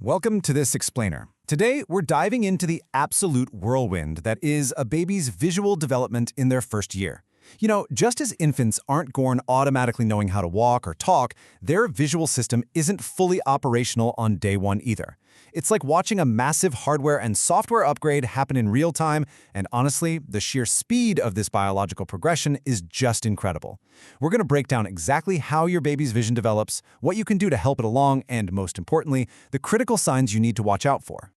Welcome to this explainer. Today, we're diving into the absolute whirlwind that is a baby's visual development in their first year. You know, just as infants aren't born automatically knowing how to walk or talk, their visual system isn't fully operational on day one either. It's like watching a massive hardware and software upgrade happen in real time, and honestly, the sheer speed of this biological progression is just incredible. We're going to break down exactly how your baby's vision develops, what you can do to help it along, and most importantly, the critical signs you need to watch out for.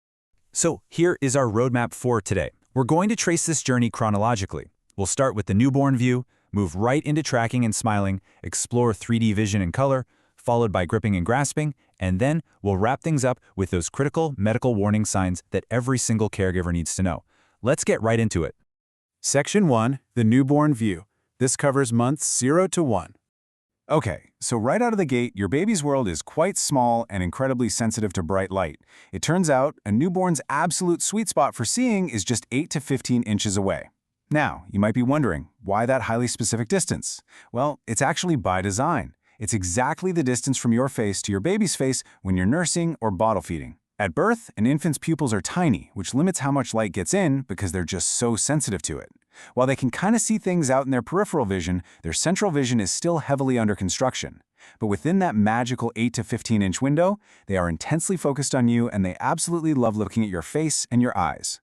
So here is our roadmap for today. We're going to trace this journey chronologically. We'll start with the newborn view, move right into tracking and smiling, explore 3D vision and color, followed by gripping and grasping, and then we'll wrap things up with those critical medical warning signs that every single caregiver needs to know. Let's get right into it. Section 1, the newborn view. This covers months 0 to 1. Okay, so right out of the gate, your baby's world is quite small and incredibly sensitive to bright light. It turns out a newborn's absolute sweet spot for seeing is just 8 to 15 inches away. Now, you might be wondering, why that highly specific distance? Well, it's actually by design. It's exactly the distance from your face to your baby's face when you're nursing or bottle feeding. At birth, an infant's pupils are tiny, which limits how much light gets in because they're just so sensitive to it. While they can kind of see things out in their peripheral vision, their central vision is still heavily under construction. But within that magical 8 to 15-inch window, they are intensely focused on you and they absolutely love looking at your face and your eyes.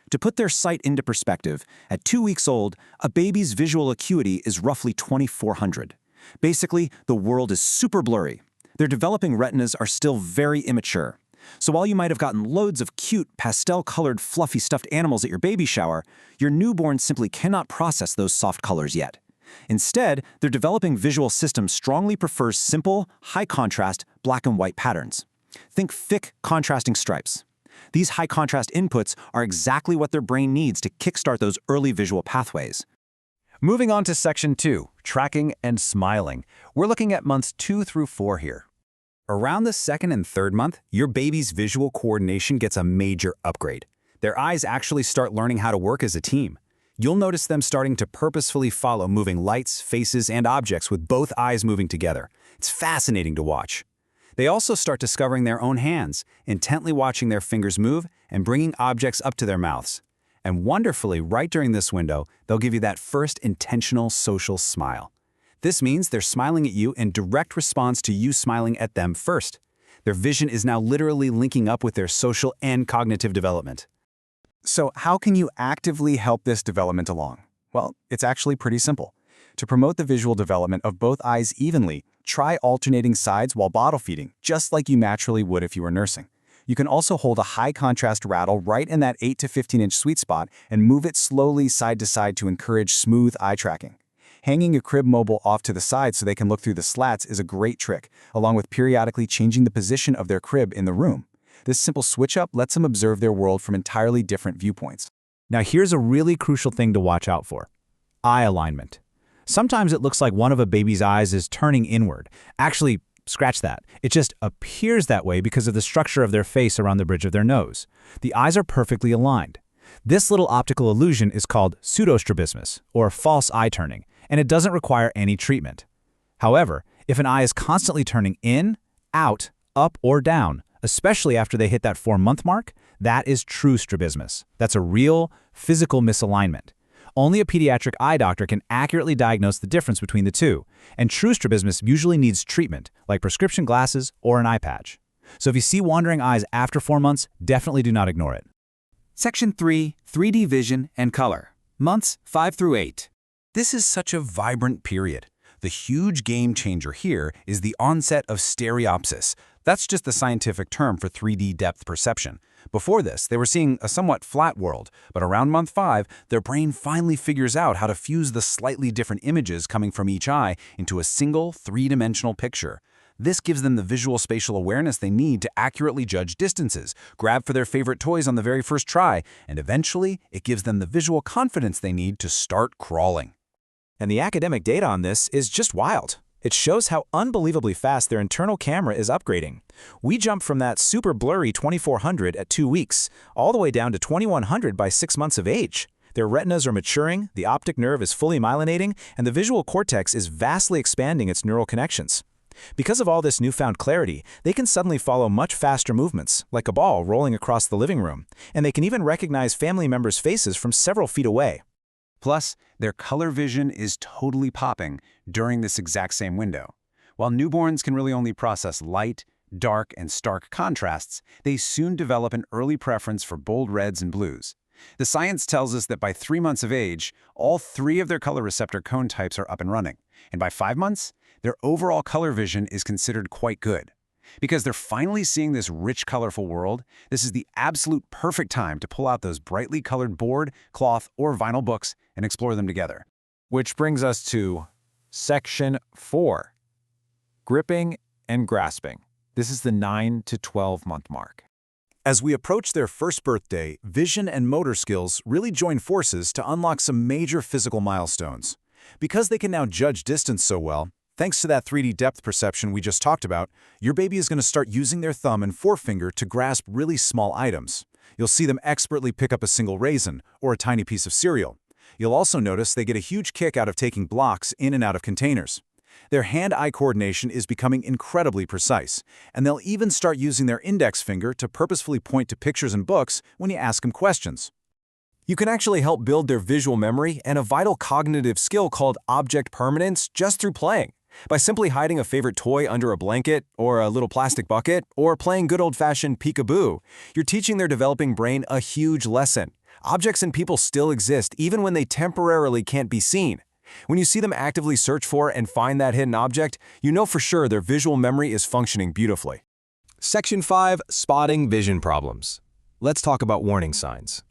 To put their sight into perspective, at 2 weeks old, a baby's visual acuity is roughly 2400. Basically, the world is super blurry. Their developing retinas are still very immature. So while you might have gotten loads of cute, pastel-colored, fluffy stuffed animals at your baby shower, your newborn simply cannot process those soft colors yet. Instead, their developing visual system strongly prefers simple, high-contrast, black and white patterns. Think thick, contrasting stripes. These high-contrast inputs are exactly what their brain needs to kickstart those early visual pathways. Moving on to Section 2, tracking and smiling. We're looking at months 2 through 4 here. Around the second and third month, your baby's visual coordination gets a major upgrade. Their eyes actually start learning how to work as a team. You'll notice them starting to purposefully follow moving lights, faces, and objects with both eyes moving together. It's fascinating to watch. They also start discovering their own hands, intently watching their fingers move and bringing objects up to their mouths. And wonderfully, right during this window, they'll give you that first intentional social smile. This means they're smiling at you in direct response to you smiling at them first. Their vision is now literally linking up with their social and cognitive development. So how can you actively help this development along? Well, it's actually pretty simple. To promote the visual development of both eyes evenly, try alternating sides while bottle feeding, just like you naturally would if you were nursing. You can also hold a high-contrast rattle right in that 8 to 15-inch sweet spot and move it slowly side to side to encourage smooth eye tracking. Hanging a crib mobile off to the side so they can look through the slats is a great trick, along with periodically changing the position of their crib in the room. This simple switch-up lets them observe their world from entirely different viewpoints. Now here's a really crucial thing to watch out for. Eye alignment. Sometimes it looks like one of a baby's eyes is turning inward. Actually, scratch that. It just appears that way because of the structure of their face around the bridge of their nose. The eyes are perfectly aligned. This little optical illusion is called pseudostrabismus, or false eye turning, and it doesn't require any treatment. However, if an eye is constantly turning in, out, up, or down, especially after they hit that 4-month mark, that is true strabismus. That's a real, physical misalignment. Only a pediatric eye doctor can accurately diagnose the difference between the two, and true strabismus usually needs treatment, like prescription glasses or an eye patch. So if you see wandering eyes after 4 months, definitely do not ignore it. Section 3, 3D vision and color. Months 5 through 8. This is such a vibrant period. The huge game changer here is the onset of stereopsis. That's just the scientific term for 3D depth perception. Before this, they were seeing a somewhat flat world, but around month 5, their brain finally figures out how to fuse the slightly different images coming from each eye into a single, three-dimensional picture. This gives them the visual spatial awareness they need to accurately judge distances, grab for their favorite toys on the very first try, and eventually, it gives them the visual confidence they need to start crawling. And the academic data on this is just wild. It shows how unbelievably fast their internal camera is upgrading. We jumped from that super blurry 2400 at 2 weeks, all the way down to 2100 by 6 months of age. Their retinas are maturing, the optic nerve is fully myelinating, and the visual cortex is vastly expanding its neural connections. Because of all this newfound clarity, they can suddenly follow much faster movements, like a ball rolling across the living room, and they can even recognize family members' faces from several feet away. Plus, their color vision is totally popping during this exact same window. While newborns can really only process light, dark, and stark contrasts, they soon develop an early preference for bold reds and blues. The science tells us that by 3 months of age, all 3 of their color receptor cone types are up and running, and by 5 months, their overall color vision is considered quite good. Because they're finally seeing this rich, colorful world, this is the absolute perfect time to pull out those brightly colored board, cloth, or vinyl books and explore them together. Which brings us to Section 4, Gripping and Grasping. This is the 9 to 12 month mark. As we approach their first birthday, vision and motor skills really join forces to unlock some major physical milestones. Because they can now judge distance so well, thanks to that 3D depth perception we just talked about, your baby is going to start using their thumb and forefinger to grasp really small items. You'll see them expertly pick up a single raisin or a tiny piece of cereal. You'll also notice they get a huge kick out of taking blocks in and out of containers. Their hand-eye coordination is becoming incredibly precise, and they'll even start using their index finger to purposefully point to pictures and books when you ask them questions. You can actually help build their visual memory and a vital cognitive skill called object permanence just through playing. By simply hiding a favorite toy under a blanket or a little plastic bucket or playing good old-fashioned peekaboo, you're teaching their developing brain a huge lesson. Objects and people still exist even when they temporarily can't be seen. When you see them actively search for and find that hidden object, you know for sure their visual memory is functioning beautifully. Section 5, Spotting Vision Problems. Let's talk about warning signs.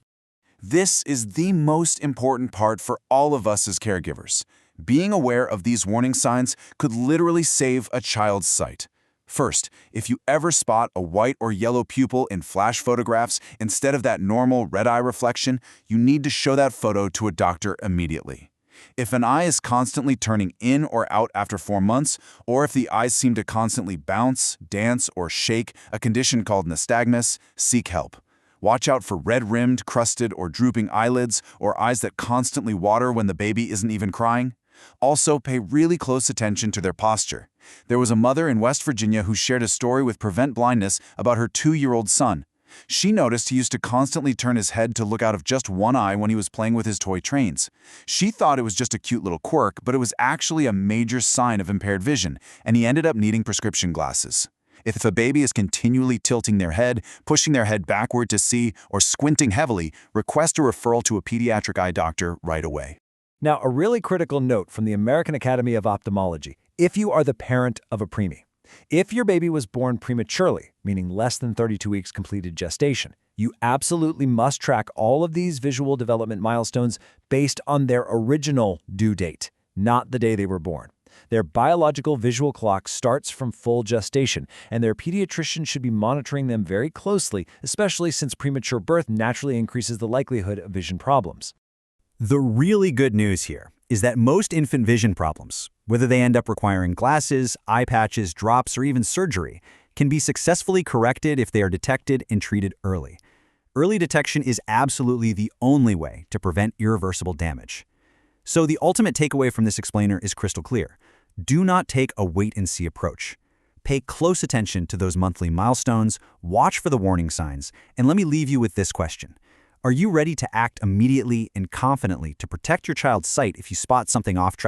This is the most important part for all of us as caregivers. Being aware of these warning signs could literally save a child's sight. First, if you ever spot a white or yellow pupil in flash photographs instead of that normal red eye reflection, you need to show that photo to a doctor immediately. If an eye is constantly turning in or out after 4 months, or if the eyes seem to constantly bounce, dance, or shake, a condition called nystagmus, seek help. Watch out for red-rimmed, crusted, or drooping eyelids, or eyes that constantly water when the baby isn't even crying. Also, pay really close attention to their posture. There was a mother in West Virginia who shared a story with Prevent Blindness about her 2-year-old son. She noticed he used to constantly turn his head to look out of just one eye when he was playing with his toy trains. She thought it was just a cute little quirk, but it was actually a major sign of impaired vision, and he ended up needing prescription glasses. If a baby is continually tilting their head, pushing their head backward to see, or squinting heavily, request a referral to a pediatric eye doctor right away. Now, a really critical note from the American Academy of Ophthalmology, if you are the parent of a preemie. If your baby was born prematurely, meaning less than 32 weeks completed gestation, you absolutely must track all of these visual development milestones based on their original due date, not the day they were born. Their biological visual clock starts from full gestation, and their pediatrician should be monitoring them very closely, especially since premature birth naturally increases the likelihood of vision problems. The really good news here is that most infant vision problems, whether they end up requiring glasses, eye patches, drops, or even surgery, can be successfully corrected if they are detected and treated early. Early detection is absolutely the only way to prevent irreversible damage. So the ultimate takeaway from this explainer is crystal clear. Do not take a wait-and-see approach. Pay close attention to those monthly milestones, watch for the warning signs, and let me leave you with this question. Are you ready to act immediately and confidently to protect your child's sight if you spot something off track?